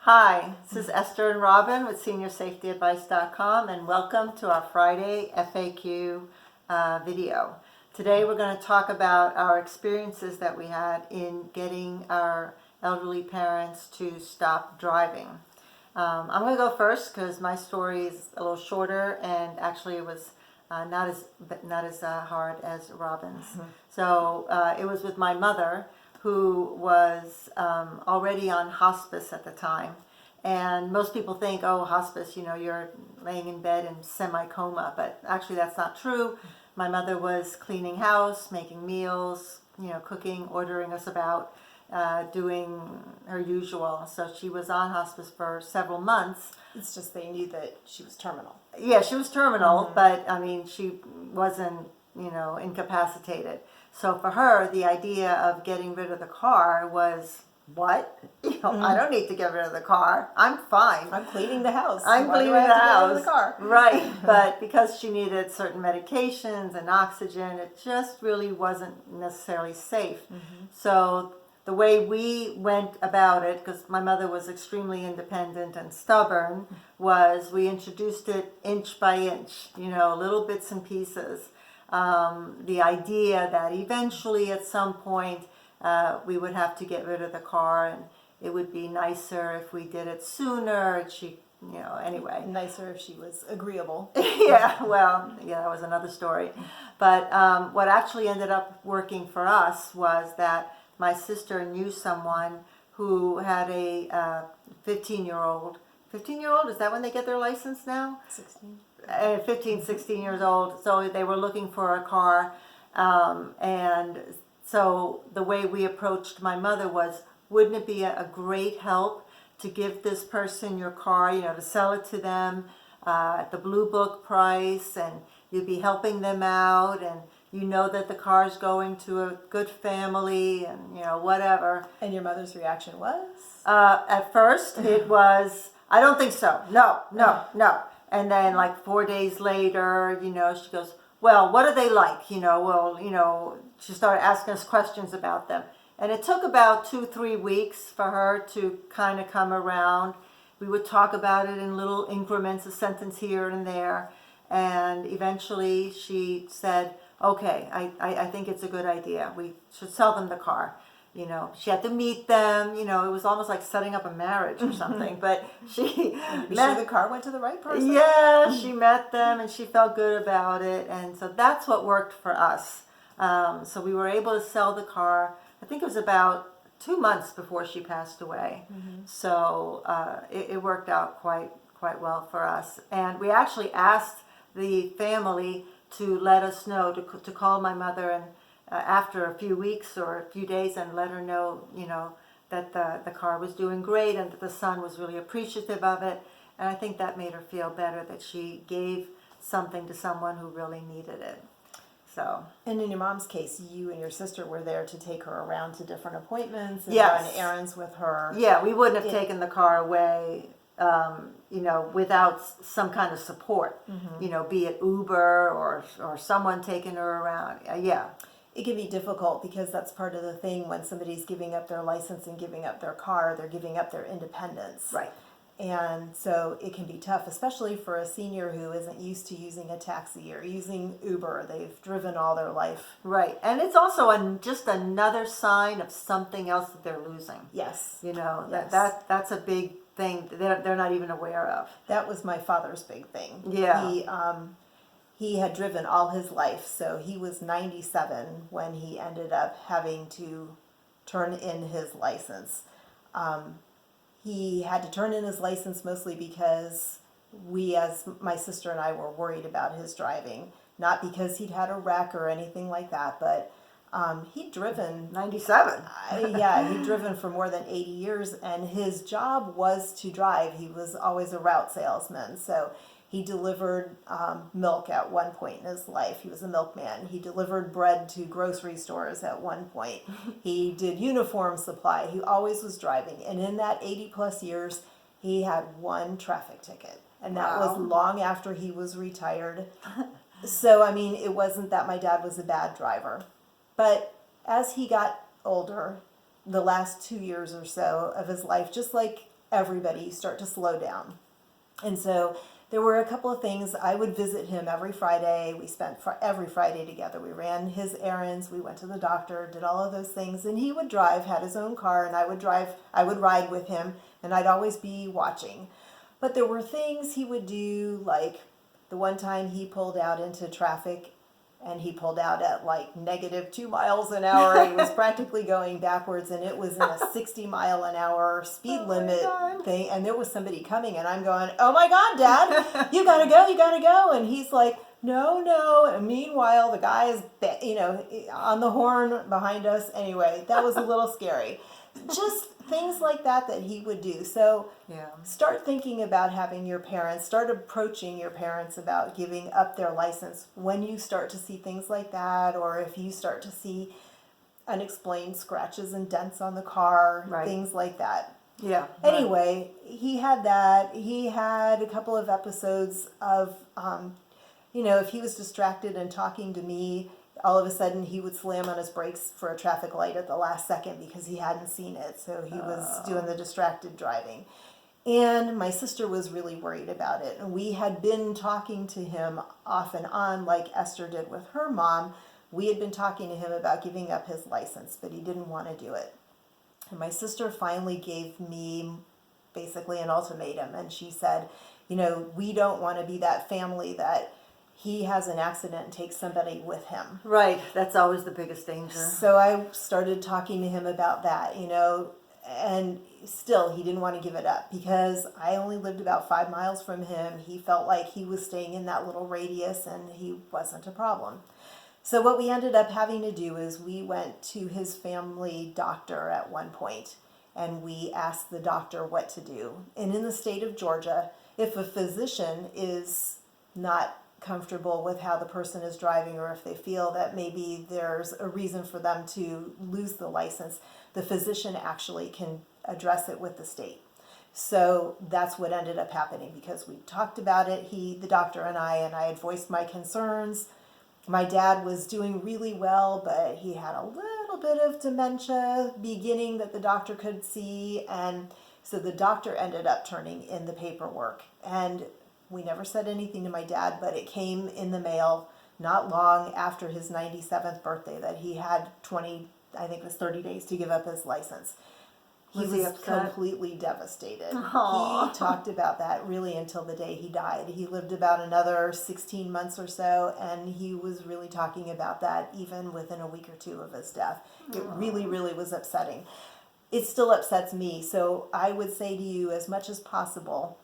Hi, this is Esther and Robin with SeniorSafetyAdvice.com, and welcome to our Friday FAQ video. Today we're going to talk about our experiences that we had in getting our elderly parents to stop driving. I'm going to go first because my story is a little shorter, and actually it was not as hard as Robin's. So it was with my mother, who was already on hospice at the time. And most people think, oh, hospice, you're laying in bed in semi-coma, but actually that's not true. My mother was cleaning house, making meals, cooking, ordering us about, doing her usual. So she was on hospice for several months. It's just they knew that she was terminal. Yeah, she was terminal, but I mean, she wasn't, incapacitated. So for her, the idea of getting rid of the car was, what? I don't need to get rid of the car. I'm fine. I'm cleaning the house. I'm Why cleaning do I have the to get rid house. of the car? Right, but because she needed certain medications and oxygen, it just really wasn't necessarily safe. So the way we went about it, because my mother was extremely independent and stubborn, was we introduced it inch by inch, little bits and pieces. The idea that eventually at some point we would have to get rid of the car, and it would be nicer if we did it sooner. And she, anyway. Nicer if she was agreeable. Yeah, well, yeah, that was another story. But what actually ended up working for us was that my sister knew someone who had a 15-year-old. 15-year-old, is that when they get their license now? 16. 15, 16 years old. So they were looking for a car. And so the way we approached my mother was, wouldn't it be a great help to give this person your car, to sell it to them at the Blue Book price, and you'd be helping them out, and that the car's going to a good family, and whatever. And your mother's reaction was? At first it was, I don't think so. No. And then like 4 days later, she goes, well, what are they like? She started asking us questions about them. And it took about 2-3 weeks for her to kind of come around. We would talk about it in little increments, a sentence here and there. And eventually she said, okay, I think it's a good idea. We should sell them the car. She had to meet them. It was almost like setting up a marriage or something. But she sure the car went to the right person? Yeah, she met them and she felt good about it. And so that's what worked for us. So we were able to sell the car. I think it was about 2 months before she passed away. So it worked out quite well for us. And we actually asked the family to let us know, to call my mother and after a few weeks or a few days, and let her know, that the car was doing great and that the son was really appreciative of it. And I think that made her feel better, that she gave something to someone who really needed it. So. And in your mom's case, you and your sister were there to take her around to different appointments and Yes. run errands with her. Yeah, we wouldn't have taken the car away, without some kind of support, be it Uber or someone taking her around. Yeah. It can be difficult because that's part of the thing. When somebody's giving up their license and giving up their car, they're giving up their independence. Right. And so it can be tough, especially for a senior who isn't used to using a taxi or using Uber. They've driven all their life. Right. And it's also just another sign of something else that they're losing. Yes. Yes. That's a big thing that they're not even aware of. That was my father's big thing. Yeah. He had driven all his life, so he was 97 when he ended up having to turn in his license. He had to turn in his license mostly because we, as my sister and I, were worried about his driving. Not because he'd had a wreck or anything like that, but he'd driven 97. Yeah, he'd driven for more than 80 years, and his job was to drive. He was always a route salesman, so he delivered milk at one point in his life. He was a milkman. He delivered bread to grocery stores at one point. He did uniform supply. He always was driving. And in that 80 plus years, he had one traffic ticket. And that was long after he was retired. So, I mean, it wasn't that my dad was a bad driver. But as he got older, the last 2 years or so of his life, just like everybody start to slow down. And so there were a couple of things. I would visit him every Friday. We spent every Friday together. We ran his errands. We went to the doctor, did all of those things. And he would drive, had his own car, and I would ride with him, and I'd always be watching. But there were things he would do, like the one time he pulled out into traffic, and he pulled out at like -2 miles an hour. He was practically going backwards, and it was in a 60-mile-an-hour speed limit thing. And there was somebody coming, and I'm going, "Oh my God, Dad, you gotta go, you gotta go!" And he's like, "No, no." And meanwhile, the guy is, on the horn behind us. Anyway, that was a little scary. Just things like that he would do. So start thinking about having your parents, start approaching your parents about giving up their license when you start to see things like that, or if you start to see unexplained scratches and dents on the car, things like that. Yeah. Anyway, he had that. He had a couple of episodes of, if he was distracted and talking to me, all of a sudden he would slam on his brakes for a traffic light at the last second because he hadn't seen it. So he was doing the distracted driving. And my sister was really worried about it. And we had been talking to him off and on, like Esther did with her mom. We had been talking to him about giving up his license, but he didn't want to do it. And my sister finally gave me basically an ultimatum. And she said, we don't want to be that family that he has an accident and takes somebody with him. Right. That's always the biggest danger. So I started talking to him about that, and still he didn't want to give it up because I only lived about 5 miles from him. He felt like he was staying in that little radius and he wasn't a problem. So what we ended up having to do is we went to his family doctor at one point and we asked the doctor what to do. And in the state of Georgia, if a physician is not comfortable with how the person is driving, or if they feel that maybe there's a reason for them to lose the license, the physician actually can address it with the state. So that's what ended up happening because we talked about it, the doctor and I had voiced my concerns. My dad was doing really well, but he had a little bit of dementia beginning that the doctor could see, and so the doctor ended up turning in the paperwork. And we never said anything to my dad, but it came in the mail not long after his 97th birthday that he had 30 days to give up his license. He was completely devastated. Aww. He talked about that really until the day he died. He lived about another 16 months or so, and he was really talking about that even within a week or two of his death. It really, really was upsetting. It still upsets me. So I would say to you, as much as possible,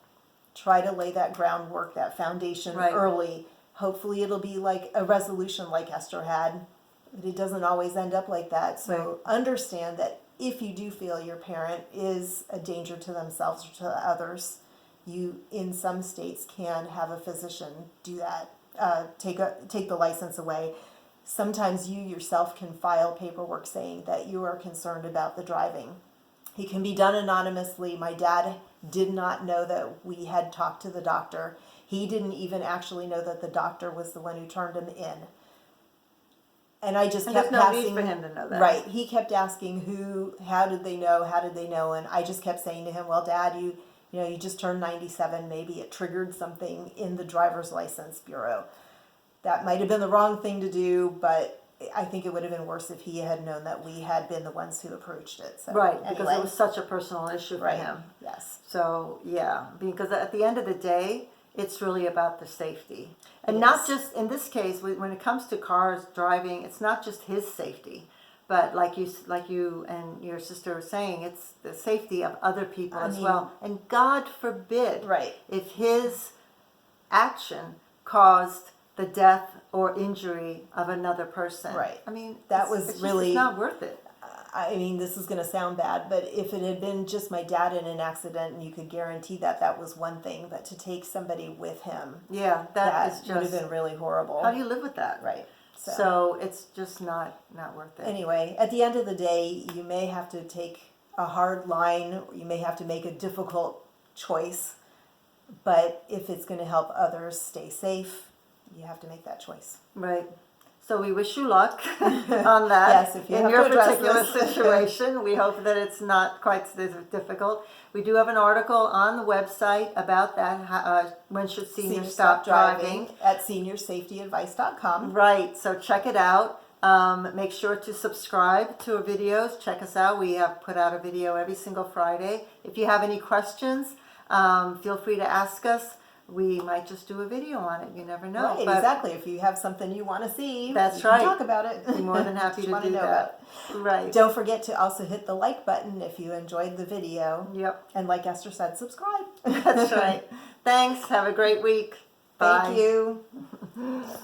try to lay that groundwork, that foundation early. Hopefully it'll be like a resolution like Esther had, but it doesn't always end up like that. So understand that if you do feel your parent is a danger to themselves or to others, you in some states can have a physician do that, take the license away. Sometimes you yourself can file paperwork saying that you are concerned about the driving. It can be done anonymously. My dad did not know that we had talked to the doctor. He didn't even actually know that the doctor was the one who turned him in. And I just kept there's no asking. need for him to know that. Right. He kept asking how did they know? And I just kept saying to him, well, Dad, you just turned 97. Maybe it triggered something in the driver's license bureau. That might have been the wrong thing to do, but I think it would have been worse if he had known that we had been the ones who approached it. So, because it was such a personal issue for him. Yes. So, because at the end of the day, it's really about the safety. And not just, in this case, when it comes to cars, driving, it's not just his safety. But like you and your sister were saying, it's the safety of other people as well. And God forbid if his action caused the death or injury of another person. Right. I mean, it's not worth it. This is going to sound bad, but if it had been just my dad in an accident and you could guarantee that was one thing, but to take somebody with him, that would have been really horrible. How do you live with that? Right. So it's just not worth it. Anyway, at the end of the day, you may have to take a hard line, you may have to make a difficult choice, but if it's going to help others stay safe, you have to make that choice. Right. So we wish you luck on that. Yes, if you in have your to address particular this. situation, we hope that it's not quite as difficult. We do have an article on the website about that. When should seniors stop driving? At seniorsafetyadvice.com. Right. So check it out. Make sure to subscribe to our videos. Check us out. We have put out a video every single Friday. If you have any questions, feel free to ask us. We might just do a video on it. You never know. Right, But exactly. If you have something you want to see, That's you can right. talk about it. be more than happy You to wanna do know that. about it. Right. Don't forget to also hit the like button if you enjoyed the video. Yep. And like Esther said, subscribe. That's right. Thanks. Have a great week. Bye. Thank you.